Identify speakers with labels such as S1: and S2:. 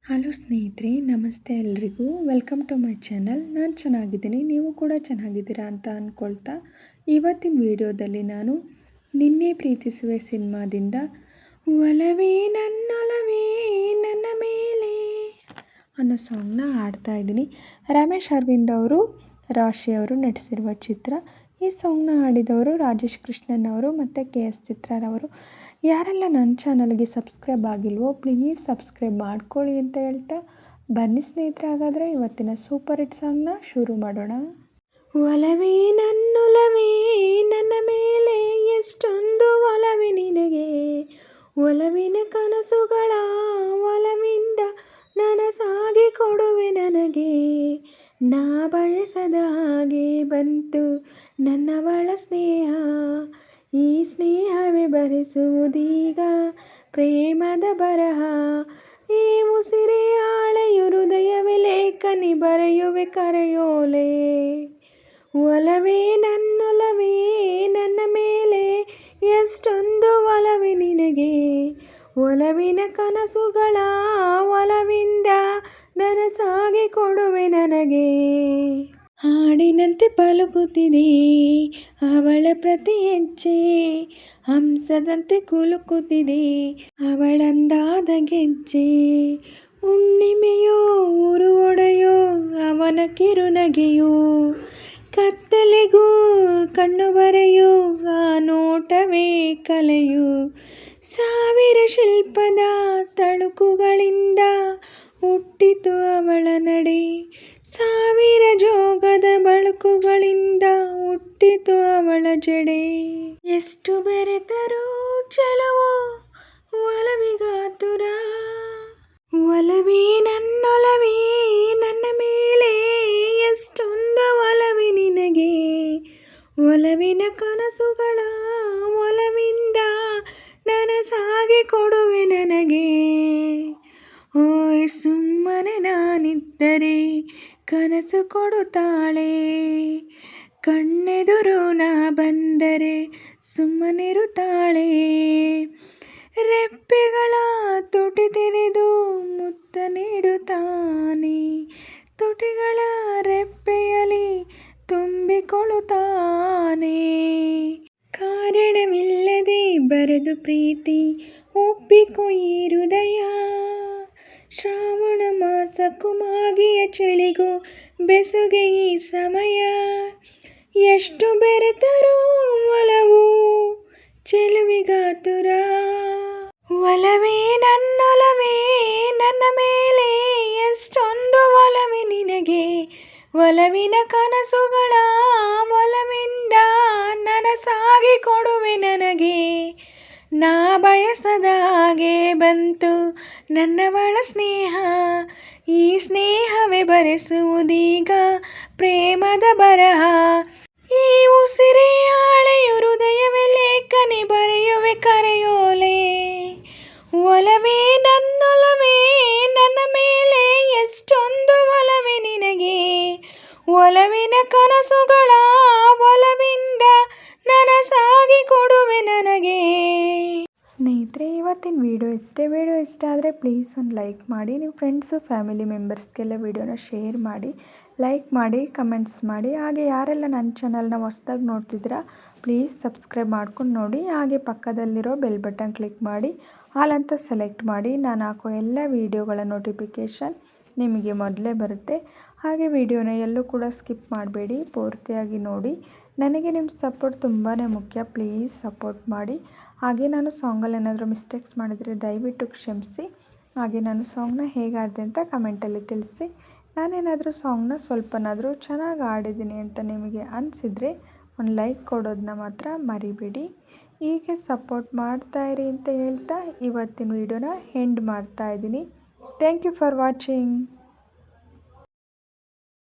S1: Hello ಸ್ನೇಹಿತರೆ, ನಮಸ್ತೆ ಎಲ್ರಿಗೂ. Welcome to my channel. ನಾನು ಚೆನ್ನಾಗಿದ್ದೀನಿ, ನೀವು ಕೂಡ ಚೆನ್ನಾಗಿದ್ದೀರಾ ಅಂತ ಅಂದ್ಕೊಳ್ತಾ ಇವತ್ತಿನ ವಿಡಿಯೋದಲ್ಲಿ ನಾನು ನಿನ್ನೆ ಪ್ರೀತಿಸುವೆ ಸಿನಿಮಾದಿಂದ ಒಲವೇ ನನ್ನೊಲವೇ ನನ್ನ ಮೇಲೆ ಅನ್ನೋ ಸಾಂಗ್ನ ಹಾಡ್ತಾ ಇದ್ದೀನಿ. ರಮೇಶ್ ಅರವಿಂದ್ ಅವರು, ರಾಶಿ ಅವರು ನಟಿಸಿರುವ ಚಿತ್ರ. ಈ ಸಾಂಗ್ನ ಹಾಡಿದವರು ರಾಜೇಶ್ ಕೃಷ್ಣನ್ ಅವರು ಮತ್ತು KS ಚಿತ್ರರವರು. ಯಾರೆಲ್ಲ ನನ್ನ ಚಾನಲ್ಗೆ ಸಬ್ಸ್ಕ್ರೈಬ್ ಆಗಿಲ್ವೋ ಪ್ಲೀಸ್ ಸಬ್ಸ್ಕ್ರೈಬ್ ಮಾಡ್ಕೊಳ್ಳಿ ಅಂತ ಹೇಳ್ತಾ ಬನ್ನಿ ಸ್ನೇಹಿತರೆ, ಹಾಗಾದರೆ ಇವತ್ತಿನ ಸೂಪರ್ ಹಿಟ್ ಸಾಂಗ್ನ ಶುರು ಮಾಡೋಣ. ಒಲವೇ ನನ್ನೊಲವೇ ನನ್ನ ಮೇಲೆ ಎಷ್ಟೊಂದು ಒಲವೇ ನಿನಗೆ, ಒಲವಿನ ಕನಸುಗಳ ಒಲವಿಂದ ನನಸಾಗಿ ಕೊಡುವೆ ನನಗೆ. ನಾ ಬಯಸದ ಹಾಗೆ ಬಂತು ನನ್ನವಳ ಸ್ನೇಹ, ಈ ಸ್ನೇಹವೇ ಬರೆಸುವುದೀಗ ಪ್ರೇಮದ ಬರಹ. ಈ ಉಸಿರೇ ಆಳೆಯು ಹೃದಯವೇ ಲೇಖನಿ ಬರೆಯುವೆ ಕರೆಯೋಲೆ. ಒಲವೇ ನನ್ನೊಲವೇ ನನ್ನ ಮೇಲೆ ಎಷ್ಟೊಂದು ಒಲವೇ ನಿನಗೆ, ಒಲವಿನ ಕನಸುಗಳ ಒಲವಿಂದ ನನಸಾಗಿ ಕೊಡುವೆ ನನಗೆ. ಹಾಡಿನಂತೆ ಪಲುಕುತ್ತಿದೆ ಅವಳ ಪ್ರತಿ ಹೆಜ್ಜೆ, ಹಂಸದಂತೆ ಕುಲುಕುತ್ತಿದೆ ಅವಳಂದಾದ ಗೆಜ್ಜೆ. ಹುಣ್ಣಿಮೆಯೋ ಉರುವೊಡೆಯೋ ಅವನ ಕಿರುನಗೆಯೋ, ಕತ್ತಲೆಗೂ ಕಣ್ಣು ಬರೆಯೋ ಆ ನೋಟವೇ ಕಲೆಯು. ಸಾವಿರ ಶಿಲ್ಪದ ತಳುಕುಗಳಿಂದ ಹುಟ್ಟಿತು ಅವಳ ನಡೆ, ಸಾವಿರ ಜೋಗದ ಬಳುಕುಗಳಿಂದ ಹುಟ್ಟಿತು ಅವಳ ಜಡೆ. ಎಷ್ಟು ಬೆರೆತರೂ ಚೆಲುವು ಒಲವಿಗಾತುರ, ಒಲವೇ ನನ್ನೊಲವೇ ನನ್ನ ಮೇಲೆ ಎಷ್ಟೊಂದು ಒಲವೇ ನಿನಗೆ, ಒಲವಿನ ಕನಸುಗಳ ಒಲವಿಂದ ನನಸಾಗಿ ಕೊಡುವೆ ನನಗೆ. ಓಯ್ ಸುಮ್ಮನೆ ನಾನಿದ್ದರೆ ಕನಸು ಕೊಡುತ್ತಾಳೆ, ಕಣ್ಣೆದುರು ನಾ ಬಂದರೆ ಸುಮ್ಮನಿರುತ್ತಾಳೆ. ರೆಪ್ಪೆಗಳ ತುಟಿ ತೆರೆದು ಮುತ್ತ ನೀಡುತ್ತಾನೆ, ತುಟಿಗಳ ರೆಪ್ಪೆಯಲ್ಲಿ ತುಂಬಿಕೊಳ್ಳುತ್ತಾನೆ. ಕಾರಣವಿಲ್ಲದೆ ಬರೆದು ಪ್ರೀತಿ ಒಪ್ಪಿಕೊ ಈ ಹೃದಯ, ಶ್ರಾವಣ ಮಾಸಕ್ಕೂ ಮಾಗಿಯ ಚಳಿಗೂ ಬೆಸುಗೆ ಈ ಸಮಯ. ಎಷ್ಟು ಬೆರೆತರೂ ಒಲವು ಚೆಲುವಿಗಾತುರ, ಒಲವೇ ನನ್ನೊಲವೇ ನನ್ನ ಮೇಲೆ ಎಷ್ಟೊಂದು ಒಲವೇ ನಿನಗೆ, ಒಲವಿನ ಕನಸುಗಳ ಒಲವಿಂದ ನನಸಾಗಿ ಕೊಡುವೆ ನನಗೆ. ನಾ ಬಯಸದ ಹಾಗೆ ಬಂತು ನನ್ನವಳ ಸ್ನೇಹ, ಈ ಸ್ನೇಹವೇ ಬರೆಸುವುದೀಗ ಪ್ರೇಮದ ಬರಹ. ಈ ಉಸಿರೇ ಆಳೆಯು ಹೃದಯವೇ ಲೇಖನಿ ಬರೆಯುವೆ ಕರೆಯೋಲೆ. ಒಲವೇ ನನ್ನೊಲವೇ ನನ್ನ ಮೇಲೆ ಎಷ್ಟೊಂದು ಒಲವೇ ನಿನಗೆ, ಒಲವಿನ ಕನಸುಗಳ ಒಲವಿಂದ ನನಸಾಗಿ ಕೊಡುವೆ ನನಗೆ. ಸ್ನೇಹಿತರೆ, ಇವತ್ತಿನ ವಿಡಿಯೋ ಇಷ್ಟೇ. ವಿಡಿಯೋ ಇಷ್ಟ ಆದರೆ ಪ್ಲೀಸ್ ಒಂದು ಲೈಕ್ ಮಾಡಿ, ನಿಮ್ಮ ಫ್ರೆಂಡ್ಸು ಫ್ಯಾಮಿಲಿ ಮೆಂಬರ್ಸ್ಗೆಲ್ಲ ವಿಡಿಯೋನ ಶೇರ್ ಮಾಡಿ, ಲೈಕ್ ಮಾಡಿ, ಕಮೆಂಟ್ಸ್ ಮಾಡಿ. ಹಾಗೆ ಯಾರೆಲ್ಲ ನನ್ನ ಚಾನಲ್ನ ಹೊಸ್ದಾಗಿ ನೋಡ್ತಿದ್ದೀರಾ ಪ್ಲೀಸ್ ಸಬ್ಸ್ಕ್ರೈಬ್ ಮಾಡ್ಕೊಂಡು ನೋಡಿ. ಹಾಗೆ ಪಕ್ಕದಲ್ಲಿರೋ ಬೆಲ್ ಬಟನ್ ಕ್ಲಿಕ್ ಮಾಡಿ ಆಲ್ ಅಂತ ಸೆಲೆಕ್ಟ್ ಮಾಡಿ. ನಾನು ಹಾಕೋ ಎಲ್ಲ ವೀಡಿಯೋಗಳ ನೋಟಿಫಿಕೇಷನ್ ನಿಮಗೆ ಮೊದಲೇ ಬರುತ್ತೆ. ಹಾಗೆ ವಿಡಿಯೋನ ಎಲ್ಲೂ ಕೂಡ ಸ್ಕಿಪ್ ಮಾಡಬೇಡಿ, ಪೂರ್ತಿಯಾಗಿ ನೋಡಿ. ನನಗೆ ನಿಮ್ಮ ಸಪೋರ್ಟ್ ತುಂಬಾ ಮುಖ್ಯ, ಪ್ಲೀಸ್ ಸಪೋರ್ಟ್ ಮಾಡಿ. ಹಾಗೆ ನಾನು ಸಾಂಗಲ್ಲಿ ಏನಾದರೂ ಮಿಸ್ಟೇಕ್ಸ್ ಮಾಡಿದರೆ ದಯವಿಟ್ಟು ಕ್ಷಮಿಸಿ. ಹಾಗೆ ನಾನು ಸಾಂಗ್ನ ಹೇಗೆ ಹಾಡಿದೆ ಅಂತ ಕಮೆಂಟಲ್ಲಿ ತಿಳಿಸಿ. ನಾನೇನಾದರೂ ಸಾಂಗ್ನ ಸ್ವಲ್ಪನಾದರೂ ಚೆನ್ನಾಗಿ ಹಾಡಿದ್ದೀನಿ ಅಂತ ನಿಮಗೆ ಅನಿಸಿದರೆ ಒಂದು ಲೈಕ್ ಕೊಡೋದನ್ನ ಮಾತ್ರ ಮರಿಬೇಡಿ. ಹೀಗೆ ಸಪೋರ್ಟ್ ಮಾಡ್ತಾಯಿರಿ ಅಂತ ಹೇಳ್ತಾ ಇವತ್ತಿನ ವಿಡಿಯೋನ ಎಂಡ್ ಮಾಡ್ತಾಯಿದ್ದೀನಿ. Thank you for watching.